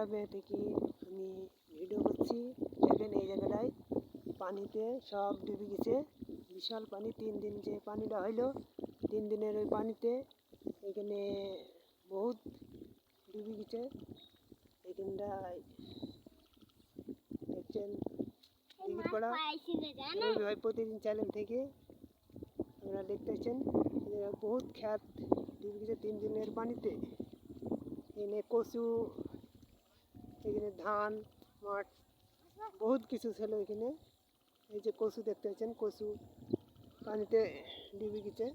গ্রামে থেকে আমি ভিডিও করছি। দেখেন এই জায়গাটায় পানিতে সব ডুবে গেছে, বিশাল পানি। 3 দিন যে পানিটা হইলো, 3 দিনের ওই পানিতে এখানে বহুত ডুবে গেছে। এখানটায় দেখছেন দিঘিরপাড়া রবি ভাই প্রতিদিন চ্যানেল থেকে আপনারা দেখতেছেন বহুত খ্যাত ডুবে গেছে 3 দিনের পানিতে। এখানে কচু, এখানে ধান মাঠ বহুত কিছু ছিল এখানে। এই যে কচু দেখতে পাচ্ছেন, কচু পানিতে ডুবে গেছে।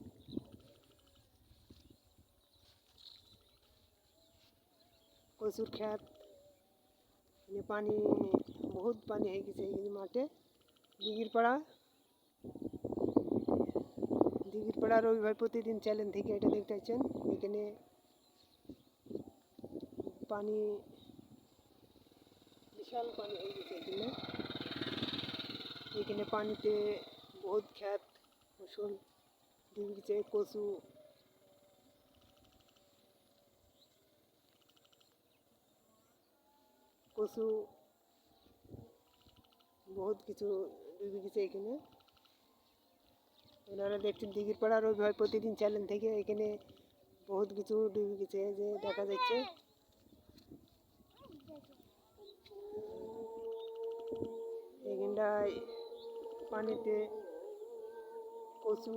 কচুর ক্ষেত, পানি বহুত পানি হয়ে গেছে এই মাঠে। দিঘিরপাড়া রবি ভাই প্রতিদিন চ্যানেল থেকে এটা দেখতে পাচ্ছেন। এখানে পানি বিশাল পানি হয়ে গেছে এখানে পানিতে বহুত ক্ষেত ফসল ডুবে গেছে। কচু বহুত কিছু ডুবে গেছে এখানে। ওনারা দেখছেন দিঘিরপাড়া রবি ভাই প্রতিদিন চ্যানেল থেকে এখানে বহুত কিছু ডুবে গেছে যে দেখা যাচ্ছে। এখানটায় পানিতে কচু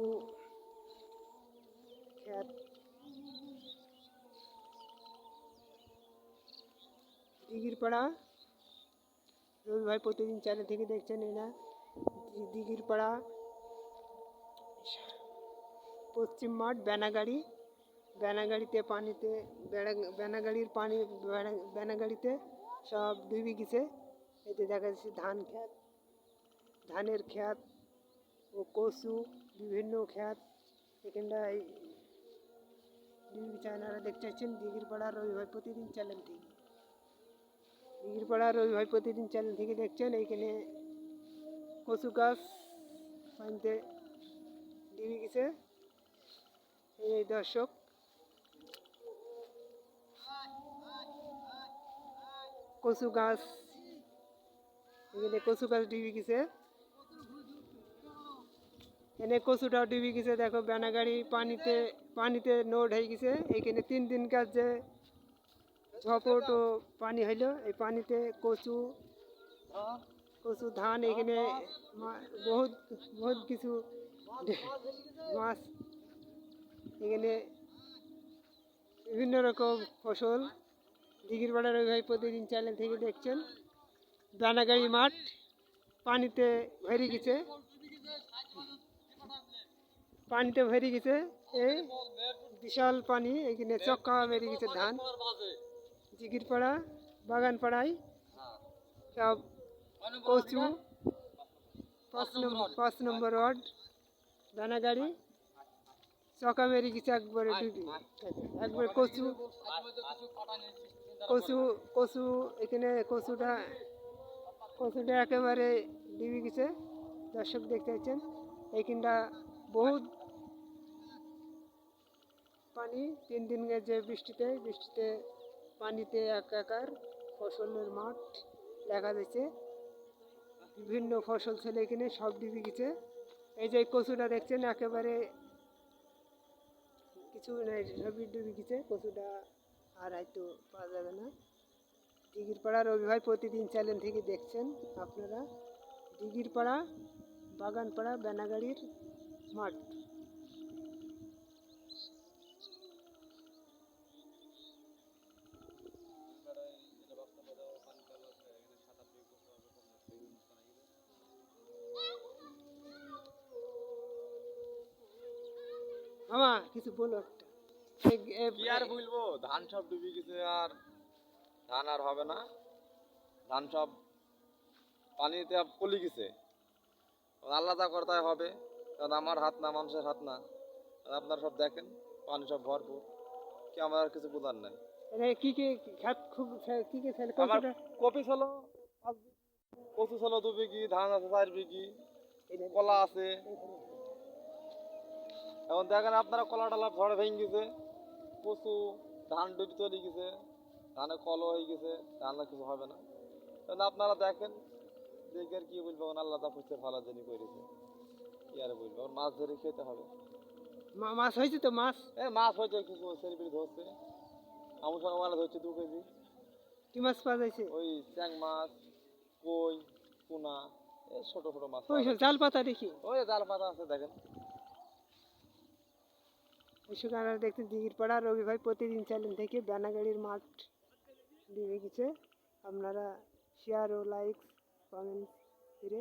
ক্ষেত, দিঘিরপাড়া রবি ভাই প্রতিদিন চ্যানেল থেকে দেখছেন। এরা দিঘিরপাড়া পশ্চিম মাঠ বেনাগাড়িতে পানিতে বেনাগাড়ির পানি বেনাগাড়িতে সব ডুবে গেছে। এতে দেখা যাচ্ছে ধানের ক্ষেত ও কচু বিভিন্ন ক্ষেত এখানটায় ডুবে গেছে। আপনারা দেখতে পাচ্ছেন দিঘিরপাড়া রবি ভাই প্রতিদিন চ্যানেল থেকে। দিঘিরপাড়া রবি ভাই প্রতিদিন চ্যানেল থেকে দেখছেন। এইখানে কচু গাছ পানিতে ডুবে গেছে। এই দর্শক কচু গাছ, এখানে কচু গাছ ডুবে গেছে। এনে কচুটাও ডুবে গেছে। দেখো বেনাগাড়ি পানিতে নোড হয়ে গেছে। এইখানে 3 দিন কাজ যে ঝপট ও পানি হইলো, এই পানিতে কচু ধান এখানে বহুত বহুত কিছু মাছ, এখানে বিভিন্ন রকম ফসল। দিঘিরপাড়া রবি ভাই প্রতিদিন চ্যানেল থেকে দেখছেন। বেনাগাড়ি মাঠ পানিতে ভরে গেছে, এই বিশাল পানি। এখানে চক্কা বেরিয়ে গেছে ধান। দিঘিরপাড়া বাগানপাড়ায় সব কচু 5 নম্বর ওয়ার্ড বেনাগাড়ি চকা মেরে গেছে একবারে কচু এখানে কচুটা একেবারে ডুবে গেছে। দর্শক দেখতে পাচ্ছেন এইখানটা বহুত পানি। 3 দিন যে বৃষ্টিতে পানিতে একাকার ফসলের মাঠ দেখা যাচ্ছে। বিভিন্ন ফসল ছিল এখানে সব ডুবে গেছে। এই যে কচুটা দেখছেন একেবারে কিছু নাই, সবই ডুবে গেছে। কচুটা আর হয়তো পাওয়া যাবে না। দিঘিরপাড়া রবি ভাই প্রতিদিন চ্যানেল থেকে দেখছেন আপনারা। দিঘিরপাড়া বাগানপাড়া বেনাগাড়ির মাঠ। মামা কিছু বলো একটা। কি আর বলবো, ধান সব ডুবে গেছে। আর ধান আর হবে না, ধান সব পানিতে পলি গেছে। আল্লাহ যা করে তাই হবে, কারণ আমার হাত না, মানুষের হাত না। আপনারা সব দেখেন পানি সব ভরপুর, কি আমার আর কিছু বোঝার নাই। কি কি খাত খুব কি কি আমার কপি ছিল 5 বিঘি, কচু ছিল 2 বিঘি, ধান আছে 4 বিঘি, কলা আছে। এখন দেখেন আপনারা কলা টলা ঝড়ে ভেঙে গেছে, কচু ধান ডুবে চলে গেছে। ধানে কলও হয়ে গেছে, ধান আর কিছু হবে না। কারণ আপনারা দেখেন, দেখে আর কি বলবো, আল্লাহ তা খুঁজতে ভালো জানি করেছে, কি আর বলবো, ওর মাছ ধরে খেতে হবে। মাছ হয়েছে তো মাছ? মাছ হয়েছে কিছু, সেলিব্রিটি ধরছে, আমার সঙ্গে মালা ধরছে 2 কেজি। কি মাছ পাওয়া যাচ্ছে? ওই চ্যাং মাছ, কই, পোনা, এই ছোট ছোট মাছ ওই পাওয়া সব যাচ্ছে। জাল পাতা দেখি। ওই জাল পাতা আছে দেখেন। দর্শক আপনারা দেখতে দিঘির পাড়া রবি ভাই প্রতিদিন চ্যানেল থেকে বেনাগাড়ির মাঠ দিয়ে রেখেছে। আপনারা শেয়ার ও লাইক কমেন্ট করে